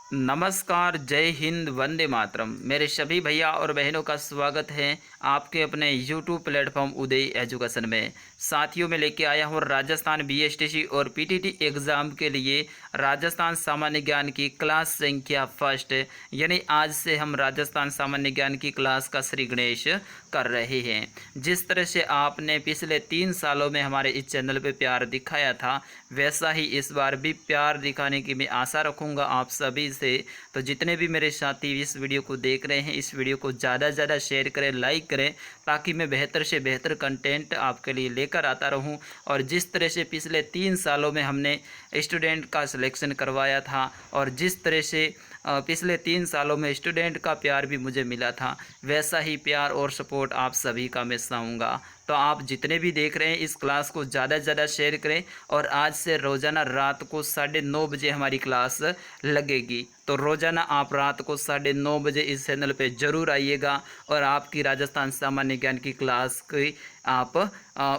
नमस्कार, जय हिंद, वंदे मातरम। मेरे सभी भैया और बहनों का स्वागत है आपके अपने यूट्यूब प्लेटफॉर्म उदय एजुकेशन में। साथियों में लेके आया हूँ राजस्थान बीएसटीसी और पीटीटी एग्ज़ाम के लिए राजस्थान सामान्य ज्ञान की क्लास संख्या फर्स्ट, यानी आज से हम राजस्थान सामान्य ज्ञान की क्लास का श्री गणेश कर रहे हैं। जिस तरह से आपने पिछले 3 सालों में हमारे इस चैनल पे प्यार दिखाया था, वैसा ही इस बार भी प्यार दिखाने की मैं आशा रखूँगा आप सभी से। तो जितने भी मेरे साथी इस वीडियो को देख रहे हैं, इस वीडियो को ज़्यादा से ज़्यादा शेयर करें, लाइक करें, ताकि मैं बेहतर से बेहतर कंटेंट आपके लिए लेकर आता रहूं। और जिस तरह से पिछले 3 सालों में हमने स्टूडेंट का सिलेक्शन करवाया था और जिस तरह से पिछले 3 सालों में स्टूडेंट का प्यार भी मुझे मिला था, वैसा ही प्यार और सपोर्ट आप सभी का मैं चाहूँगा। तो आप जितने भी देख रहे हैं इस क्लास को ज़्यादा से ज़्यादा शेयर करें। और आज से रोज़ाना रात को 9:30 बजे हमारी क्लास लगेगी, तो रोज़ाना आप रात को 9:30 बजे इस चैनल पे ज़रूर आइएगा और आपकी राजस्थान सामान्य ज्ञान की क्लास की आप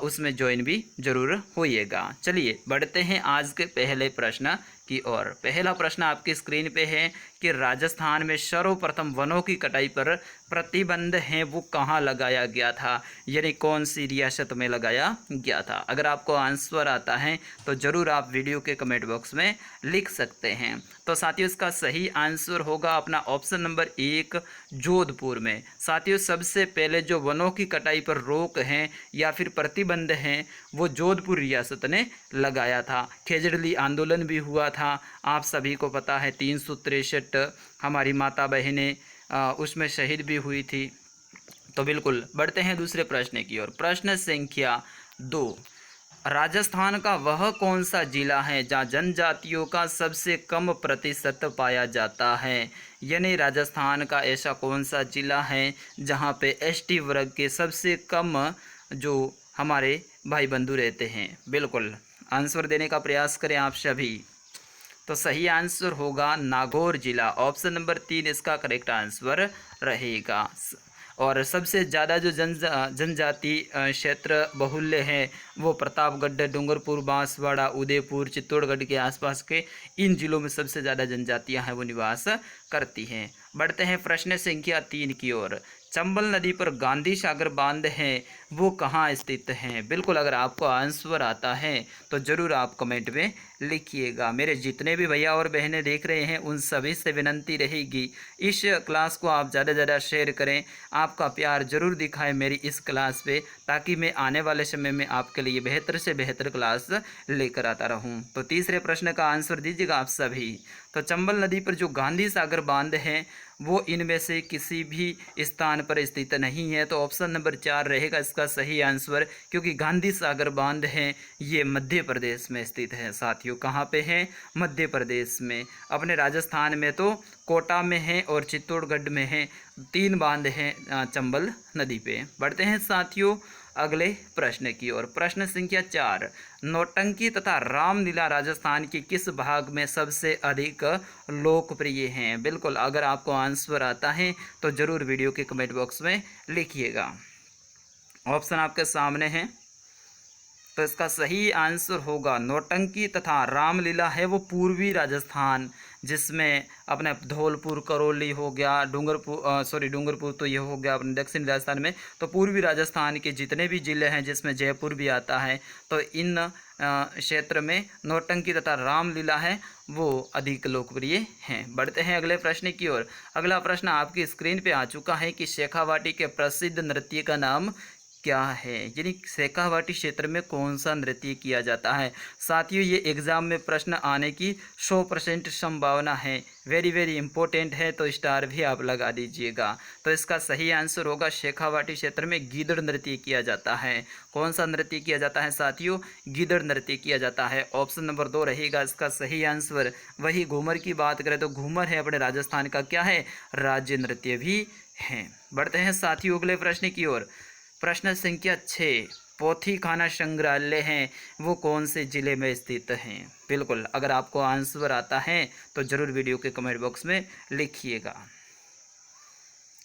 उसमें ज्वाइन भी ज़रूर होइएगा। चलिए बढ़ते हैं आज के पहले प्रश्न की ओर। पहला प्रश्न आपकी स्क्रीन पे है कि राजस्थान में सर्वप्रथम वनों की कटाई पर प्रतिबंध है वो कहाँ लगाया गया था, यानी कौन सी रियासत में लगाया गया था। अगर आपको आंसर आता है तो ज़रूर आप वीडियो के कमेंट बॉक्स में लिख सकते हैं। तो साथियों इसका सही आंसर होगा अपना ऑप्शन नंबर 1, जोधपुर में। साथियों सबसे पहले जो वनों की कटाई पर रोक है या फिर प्रतिबंध है वो जोधपुर रियासत ने लगाया था। खेजड़ली आंदोलन भी हुआ था, आप सभी को पता है। 363 हमारी माता बहनें उसमें शहीद भी हुई थी। तो बिल्कुल बढ़ते हैं दूसरे प्रश्न की ओर। प्रश्न संख्या 2, राजस्थान का वह कौन सा जिला है जहाँ जनजातियों का सबसे कम प्रतिशत पाया जाता है, यानी राजस्थान का ऐसा कौन सा जिला है जहाँ पे एसटी वर्ग के सबसे कम जो हमारे भाई बंधु रहते हैं। बिल्कुल आंसर देने का प्रयास करें आप सभी। तो सही आंसर होगा नागौर जिला। ऑप्शन नंबर 3 इसका करेक्ट आंसर रहेगा। और सबसे ज़्यादा जो जनजाति क्षेत्र बहुल्य है वो प्रतापगढ़, डूंगरपुर, बांसवाड़ा, उदयपुर, चित्तौड़गढ़ के आसपास के इन जिलों में सबसे ज़्यादा जनजातियां हैं वो निवास करती हैं। बढ़ते हैं प्रश्न संख्या 3 की ओर। चंबल नदी पर गांधी सागर बांध है वो कहाँ स्थित हैं। बिल्कुल अगर आपको आंसर आता है तो ज़रूर आप कमेंट में लिखिएगा। मेरे जितने भी भैया और बहनें देख रहे हैं उन सभी से विनंती रहेगी इस क्लास को आप ज़्यादा से ज़्यादा शेयर करें, आपका प्यार ज़रूर दिखाएं मेरी इस क्लास पे, ताकि मैं आने वाले समय में आपके लिए बेहतर से बेहतर क्लास लेकर आता रहूं। तो तीसरे प्रश्न का आंसर दीजिएगा आप सभी। तो चंबल नदी पर जो गांधी सागर बांध है वो इनमें से किसी भी स्थान पर स्थित नहीं है। तो ऑप्शन नंबर 4 रहेगा इसका सही आंसर, क्योंकि गांधी सागर बांध है ये मध्य प्रदेश में स्थित है। साथियों कहाँ पे है? मध्य प्रदेश में। अपने राजस्थान में तो कोटा में है और चित्तौड़गढ़ में है, 3 बांध हैं चंबल नदी पे। बढ़ते हैं साथियों अगले प्रश्न की ओर। प्रश्न संख्या 4, नौटंकी तथा रामलीला राजस्थान के किस भाग में सबसे अधिक लोकप्रिय हैं। बिल्कुल अगर आपको आंसर आता है तो ज़रूर वीडियो के कमेंट बॉक्स में लिखिएगा। ऑप्शन आपके सामने हैं। तो इसका सही आंसर होगा नौटंकी तथा रामलीला है वो पूर्वी राजस्थान, जिसमें अपने धौलपुर, करौली हो गया, डूंगरपुर तो ये हो गया अपने दक्षिण राजस्थान में। तो पूर्वी राजस्थान के जितने भी ज़िले हैं जिसमें जयपुर भी आता है, तो इन क्षेत्र में नौटंकी तथा रामलीला है वो अधिक लोकप्रिय हैं। बढ़ते हैं अगले प्रश्न की ओर। अगला प्रश्न आपकी स्क्रीन पे आ चुका है कि शेखावाटी के प्रसिद्ध नृत्य का नाम क्या है, यानी शेखावाटी क्षेत्र में कौन सा नृत्य किया जाता है। साथियों ये एग्ज़ाम में प्रश्न आने की 100% संभावना है, वेरी वेरी इंपॉर्टेंट है, तो स्टार भी आप लगा दीजिएगा। तो इसका सही आंसर होगा शेखावाटी क्षेत्र में गीदड़ नृत्य किया जाता है। कौन सा नृत्य किया जाता है साथियों? गीदड़ नृत्य किया जाता है। ऑप्शन नंबर 2 रहेगा इसका सही आंसर। वही घूमर की बात करें तो घूमर है अपने राजस्थान का क्या है, राज्य नृत्य भी है। बढ़ते हैं साथियों अगले प्रश्न की ओर। प्रश्न संख्या 6, पोथी खाना संग्रहालय हैं वो कौन से ज़िले में स्थित हैं। बिल्कुल अगर आपको आंसर आता है तो ज़रूर वीडियो के कमेंट बॉक्स में लिखिएगा।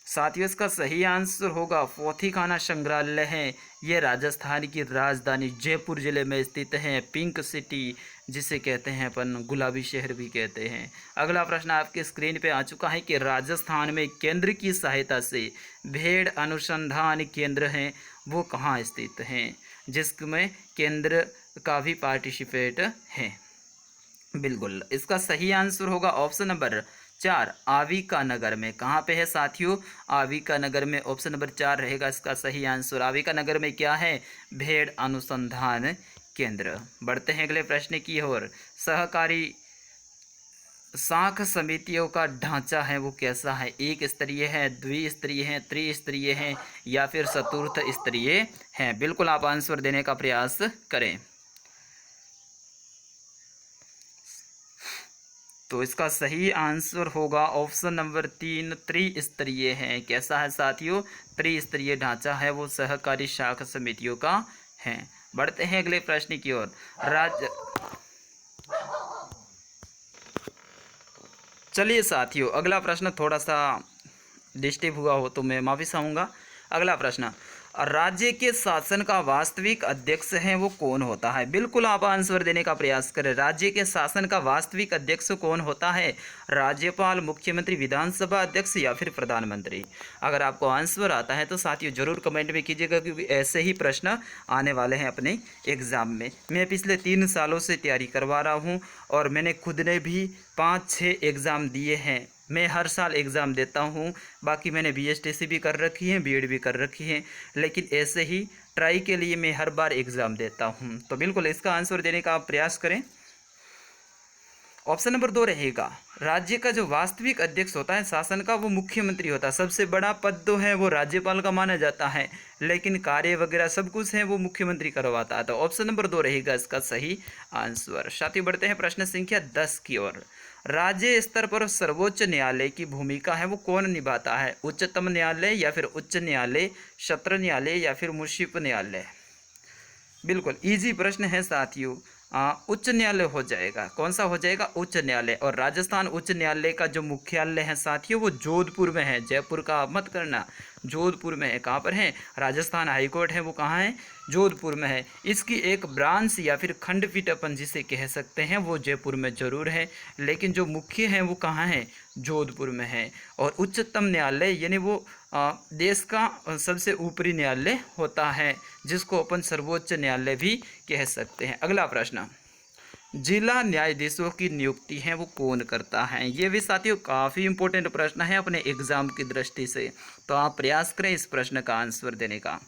साथियों इसका सही आंसर होगा पोथी खाना संग्रहालय है ये राजस्थान की राजधानी जयपुर ज़िले में स्थित है। पिंक सिटी जिसे कहते हैं अपन गुलाबी शहर भी कहते हैं। अगला प्रश्न आपके स्क्रीन पे आ चुका है कि राजस्थान में केंद्र की सहायता से भेड़ अनुसंधान केंद्र हैं वो कहाँ स्थित हैं, जिसमें केंद्र का भी पार्टिसिपेट है। बिल्कुल इसका सही आंसर होगा ऑप्शन नंबर 4 आविका नगर में। कहाँ पे है साथियों, आविका नगर में। ऑप्शन नंबर 4 रहेगा इसका सही आंसर। आविका नगर में क्या है, भेड़ अनुसंधान केंद्र। बढ़ते हैं अगले प्रश्न की ओर। सहकारी शाख समितियों का ढांचा है वो कैसा है, एक स्तरीय है, द्विस्तरीय है, त्रिस्तरीय है या फिर चतुर्थ स्तरीय है। बिल्कुल आप आंसर देने का प्रयास करें। तो इसका सही आंसर होगा ऑप्शन नंबर 3 त्रिस्तरीय है। कैसा है साथियों, त्रिस्तरीय ढांचा है वो सहकारी शाखा समितियों का है। बढ़ते हैं अगले प्रश्न की ओर। चलिए साथियों अगला प्रश्न थोड़ा सा डिस्टर्ब हुआ हो तो मैं माफ़ी चाहूँगा। अगला प्रश्न, राज्य के शासन का वास्तविक अध्यक्ष है वो कौन होता है। बिल्कुल आप आंसर देने का प्रयास करें। राज्य के शासन का वास्तविक अध्यक्ष कौन होता है, राज्यपाल, मुख्यमंत्री, विधानसभा अध्यक्ष या फिर प्रधानमंत्री। अगर आपको आंसर आता है तो साथियों जरूर कमेंट में कीजिएगा, क्योंकि ऐसे ही प्रश्न आने वाले हैं अपने एग्ज़ाम में। मैं पिछले 3 सालों से तैयारी करवा रहा हूँ और मैंने खुद ने भी 5-6 एग्ज़ाम दिए हैं। मैं हर साल एग्ज़ाम देता हूँ। बाकी मैंने BSTC भी कर रखी है, BEd भी कर रखी है, लेकिन ऐसे ही ट्राई के लिए मैं हर बार एग्ज़ाम देता हूँ। तो बिल्कुल इसका आंसर देने का आप प्रयास करें। ऑप्शन नंबर 2 रहेगा, राज्य का जो वास्तविक अध्यक्ष होता है शासन का वो मुख्यमंत्री होता है। सबसे बड़ा पद तो है वो राज्यपाल का माना जाता है, लेकिन कार्य वगैरह सब कुछ है वो मुख्यमंत्री करवाता है। तो ऑप्शन नंबर 2 रहेगा इसका सही आंसर। साथ ही बढ़ते हैं प्रश्न संख्या 10 की ओर। राज्य स्तर पर सर्वोच्च न्यायालय की भूमिका है वो कौन निभाता है, उच्चतम न्यायालय या फिर उच्च न्यायालय, सत्र न्यायालय या फिर मुंसिफ न्यायालय। बिल्कुल इजी प्रश्न है साथियों। उच्च न्यायालय हो जाएगा। कौन सा हो जाएगा, उच्च न्यायालय। और राजस्थान उच्च न्यायालय का जो मुख्यालय है साथियों वो जोधपुर में है। जयपुर का आप मत करना, जोधपुर में है। कहाँ पर है, राजस्थान हाईकोर्ट है वो कहाँ है, जोधपुर में है। इसकी एक ब्रांच या फिर खंडपीठ अपन जिसे कह सकते हैं वो जयपुर में जरूर है, लेकिन जो मुख्य है वो कहाँ है, जोधपुर में है। और उच्चतम न्यायालय यानी वो देश का सबसे ऊपरी न्यायालय होता है, जिसको अपन सर्वोच्च न्यायालय भी कह सकते हैं। अगला प्रश्न, जिला न्यायाधीशों की नियुक्ति है वो कौन करता है। ये भी साथियों काफ़ी इंपॉर्टेंट प्रश्न है अपने एग्जाम की दृष्टि से, तो आप प्रयास करें इस प्रश्न का आंसर देने का।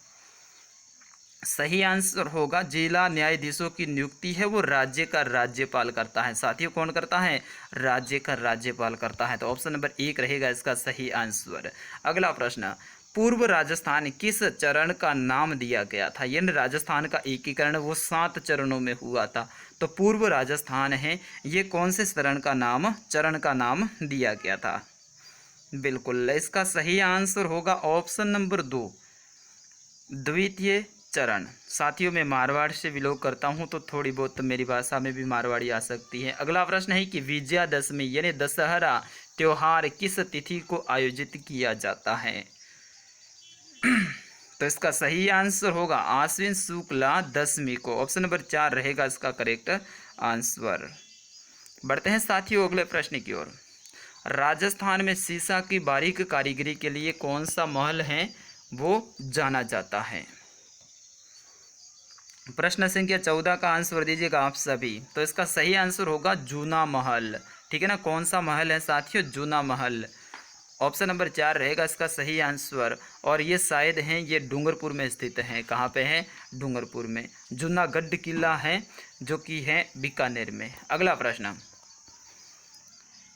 सही आंसर होगा जिला न्यायाधीशों की नियुक्ति है वो राज्य का राज्यपाल करता है। साथियों कौन करता है, राज्य का राज्यपाल करता है। तो ऑप्शन नंबर 1 रहेगा इसका सही आंसर। अगला प्रश्न, पूर्व राजस्थान किस चरण का नाम दिया गया था। यानी राजस्थान का एकीकरण वो 7 चरणों में हुआ था। तो पूर्व राजस्थान है ये कौन से चरण का नाम दिया गया था। बिल्कुल इसका सही आंसर होगा ऑप्शन नंबर 2 द्वितीय चरण। साथियों मैं मारवाड़ से बिलोंग करता हूं तो थोड़ी बहुत तो मेरी भाषा में भी मारवाड़ी आ सकती है। अगला प्रश्न है कि विजयादशमी यानी दशहरा त्योहार किस तिथि को आयोजित किया जाता है। तो इसका सही आंसर होगा आश्विन शुक्ला दशमी को। ऑप्शन नंबर 4 रहेगा इसका करेक्ट आंसर। बढ़ते हैं साथियों अगले प्रश्न की ओर। राजस्थान में सीसा की बारीक कारीगरी के लिए कौन सा महल है वो जाना जाता है। प्रश्न संख्या 14 का आंसर दीजिएगा आप सभी। तो इसका सही आंसर होगा जूना महल। ठीक है ना, कौन सा महल है साथियों, जूना महल। ऑप्शन नंबर 4 रहेगा इसका सही आंसर। और ये शायद हैं ये डूंगरपुर में स्थित हैं। कहाँ पे है, डूंगरपुर में। जूनागढ़ किला है जो कि है बीकानेर में। अगला प्रश्न,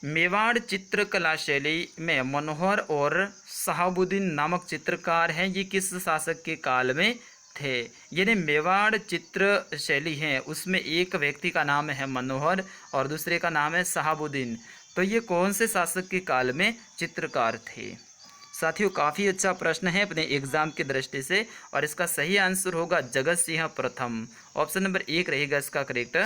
मेवाड़ चित्रकला शैली में मनोहर और शहाबुद्दीन नामक चित्रकार हैं ये किस शासक के काल में थे। यानी मेवाड़ चित्र शैली है उसमें एक व्यक्ति का नाम है मनोहर और दूसरे का नाम है शहाबुद्दीन। तो ये कौन से शासक के काल में चित्रकार थे। साथियों काफ़ी अच्छा प्रश्न है अपने एग्जाम की दृष्टि से और इसका सही आंसर होगा जगत सिंह प्रथम। ऑप्शन नंबर 1 रहेगा इसका करेक्ट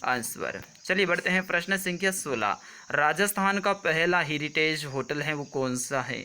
आंसर। चलिए बढ़ते हैं प्रश्न संख्या 16। राजस्थान का पहला हेरिटेज होटल है वो कौन सा है।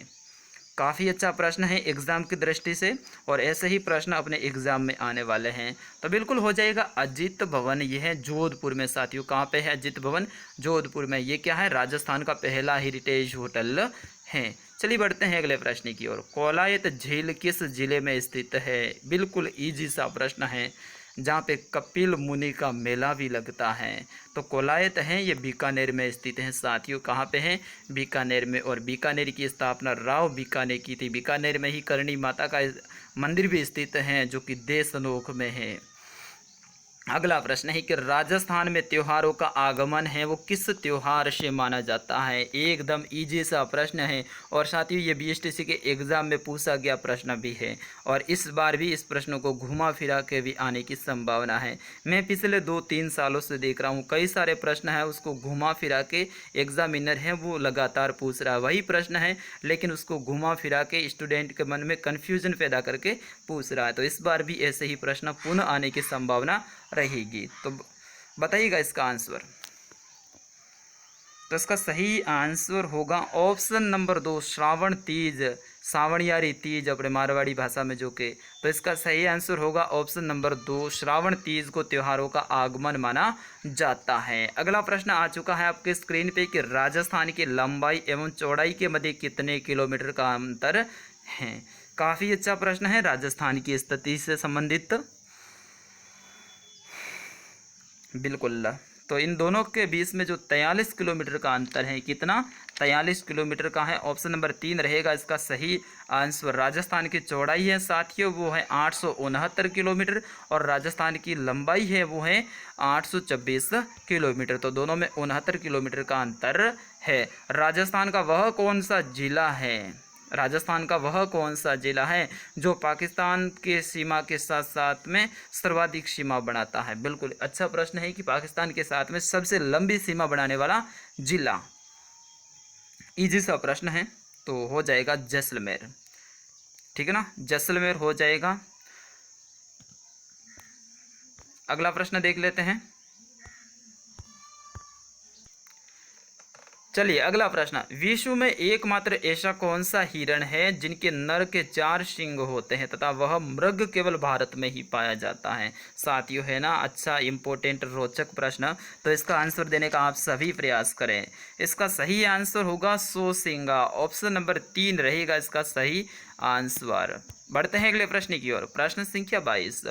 काफ़ी अच्छा प्रश्न है एग्ज़ाम की दृष्टि से, और ऐसे ही प्रश्न अपने एग्ज़ाम में आने वाले हैं। तो बिल्कुल हो जाएगा अजीत भवन, ये है जोधपुर में साथियों। कहाँ पे है अजीत भवन? जोधपुर में। ये क्या है? राजस्थान का पहला हेरिटेज होटल है। चलिए बढ़ते हैं अगले प्रश्न की ओर। कोलायत झील किस जिले में स्थित है? बिल्कुल ईजी सा प्रश्न है, जहाँ पे कपिल मुनि का मेला भी लगता है। तो कोलायत है ये बीकानेर में स्थित है साथियों। कहाँ पे है? बीकानेर में। और बीकानेर की स्थापना राव बीकानेर की थी। बीकानेर में ही करणी माता का मंदिर भी स्थित है, जो कि देशनोक में है। अगला प्रश्न है कि राजस्थान में त्योहारों का आगमन है वो किस त्योहार से माना जाता है? एकदम इजी सा प्रश्न है, और साथ ही ये बीएसटीसी के एग्ज़ाम में पूछा गया प्रश्न भी है, और इस बार भी इस प्रश्न को घुमा फिरा के भी आने की संभावना है। मैं पिछले 2-3 सालों से देख रहा हूँ, कई सारे प्रश्न हैं उसको घुमा फिरा के एग्जामिनर है वो लगातार पूछ रहा है, वही प्रश्न है लेकिन उसको घुमा फिरा के स्टूडेंट के मन में कन्फ्यूजन पैदा करके पूछ रहा है। तो इस बार भी ऐसे ही प्रश्न पुनः आने की संभावना रहेगी। तो बताइएगा इसका आंसर। तो इसका सही आंसर होगा ऑप्शन नंबर 2, श्रावण तीज, सावणियारी तीज अपने मारवाड़ी भाषा में जो के। तो इसका सही आंसर होगा ऑप्शन नंबर 2, श्रावण तीज को त्योहारों का आगमन माना जाता है। अगला प्रश्न आ चुका है आपके स्क्रीन पे कि राजस्थान की लंबाई एवं चौड़ाई के मध्य कितने किलोमीटर का अंतर है? काफ़ी अच्छा प्रश्न है, राजस्थान की स्थिति से संबंधित। बिल्कुल। तो इन दोनों के बीच में जो 43 किलोमीटर का अंतर है, कितना? 43 किलोमीटर का है। ऑप्शन नंबर 3 रहेगा इसका सही आंसर। राजस्थान की चौड़ाई है साथियों वो है 869 किलोमीटर, और राजस्थान की लंबाई है वो है 826 किलोमीटर। तो दोनों में 69 किलोमीटर का अंतर है। राजस्थान का वह कौन सा जिला है? राजस्थान का वह कौन सा जिला है जो पाकिस्तान के सीमा के साथ साथ में सर्वाधिक सीमा बनाता है? बिल्कुल अच्छा प्रश्न है कि पाकिस्तान के साथ में सबसे लंबी सीमा बनाने वाला जिला। इजी सा प्रश्न है, तो हो जाएगा जैसलमेर। ठीक है ना, जैसलमेर हो जाएगा। अगला प्रश्न देख लेते हैं। चलिए अगला प्रश्न, विश्व में एकमात्र ऐसा कौन सा हिरण है जिनके नर के 4 सींग होते हैं तथा वह मृग केवल भारत में ही पाया जाता है? साथियों है ना अच्छा इंपॉर्टेंट रोचक प्रश्न, तो इसका आंसर देने का आप सभी प्रयास करें। इसका सही आंसर होगा सोसिंगा। ऑप्शन नंबर 3 रहेगा इसका सही आंसर। बढ़ते हैं अगले प्रश्न की ओर। प्रश्न संख्या 22,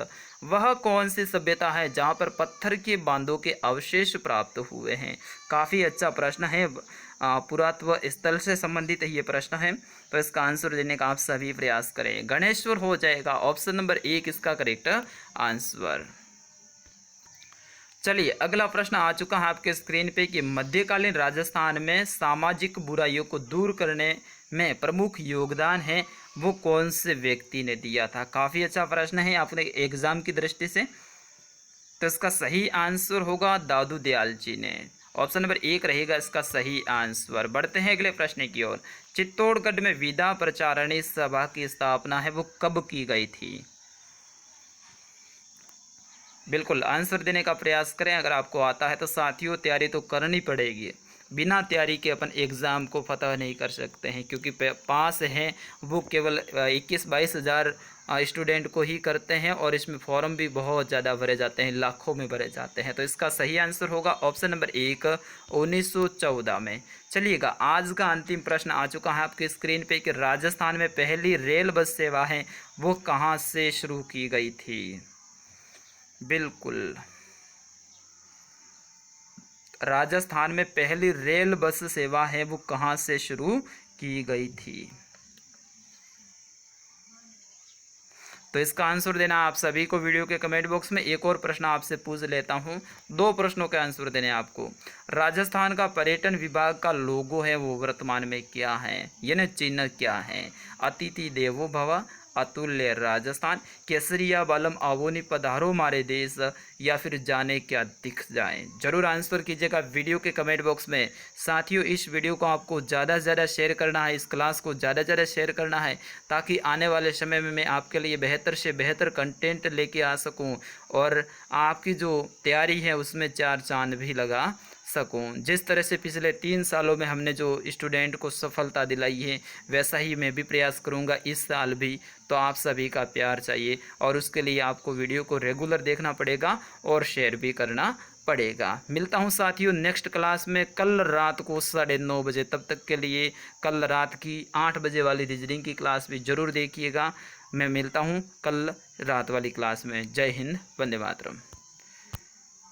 वह कौन सी सभ्यता है जहाँ पर पत्थर के बांधों के अवशेष प्राप्त हुए हैं? काफ़ी अच्छा प्रश्न है, पुरातत्व स्थल से संबंधित ये प्रश्न है, तो इसका आंसर देने का आप सभी प्रयास करें। गणेश्वर हो जाएगा। ऑप्शन नंबर 1 इसका करेक्ट आंसर। चलिए अगला प्रश्न आ चुका है आपके स्क्रीन पे कि मध्यकालीन राजस्थान में सामाजिक बुराइयों को दूर करने में प्रमुख योगदान है वो कौन से व्यक्ति ने दिया था? काफ़ी अच्छा प्रश्न है आपने एग्जाम की दृष्टि से, तो इसका सही आंसर होगा दादू दयाल जी ने। ऑप्शन नंबर 1 रहेगा इसका सही आंसर। बढ़ते हैं अगले प्रश्न की ओर। चित्तौड़गढ़ में विदा प्रचारणी सभा की स्थापना है वो कब की गई थी? बिल्कुल आंसर देने का प्रयास करें, अगर आपको आता है तो। साथियों तैयारी तो करनी पड़ेगी, बिना तैयारी के अपन एग्ज़ाम को फतह नहीं कर सकते हैं, क्योंकि पास हैं वो केवल 21-22 हज़ार स्टूडेंट को ही करते हैं, और इसमें फॉर्म भी बहुत ज़्यादा भरे जाते हैं, लाखों में भरे जाते हैं। तो इसका सही आंसर होगा ऑप्शन नंबर 1 1914 में। चलिएगा आज का अंतिम प्रश्न आ चुका है आपके स्क्रीन पे कि राजस्थान में पहली रेल बस सेवा है वो कहाँ से शुरू की गई थी? बिल्कुल राजस्थान में पहली रेल बस सेवा है वो कहाँ से शुरू की गई थी? तो इसका आंसर देना आप सभी को वीडियो के कमेंट बॉक्स में। एक और प्रश्न आपसे पूछ लेता हूँ, 2 प्रश्नों के आंसर देने आपको। राजस्थान का पर्यटन विभाग का लोगो है वो वर्तमान में क्या है, यानी चिन्ह क्या है? अतिथि देवो भव, अतुल्य राजस्थान, केसरिया बालम आवोनी पधारो मारे देश, या फिर जाने क्या दिख जाए? जरूर आंसर कीजिएगा वीडियो के कमेंट बॉक्स में। साथियों इस वीडियो को आपको ज़्यादा से ज़्यादा शेयर करना है, इस क्लास को ज़्यादा से ज़्यादा शेयर करना है, ताकि आने वाले समय में मैं आपके लिए बेहतर से बेहतर कंटेंट लेके आ सकूं, और आपकी जो तैयारी है उसमें 4 चांद भी लगा सकूं। जिस तरह से पिछले 3 सालों में हमने जो स्टूडेंट को सफलता दिलाई है, वैसा ही मैं भी प्रयास करूंगा इस साल भी। तो आप सभी का प्यार चाहिए और उसके लिए आपको वीडियो को रेगुलर देखना पड़ेगा और शेयर भी करना पड़ेगा। मिलता हूं साथियों नेक्स्ट क्लास में कल रात को 9:30 बजे। तब तक के लिए कल रात की 8 बजे वाली रीजनिंग की क्लास भी ज़रूर देखिएगा। मैं मिलता हूं कल रात वाली क्लास में। जय हिंद, वंदे मातरम।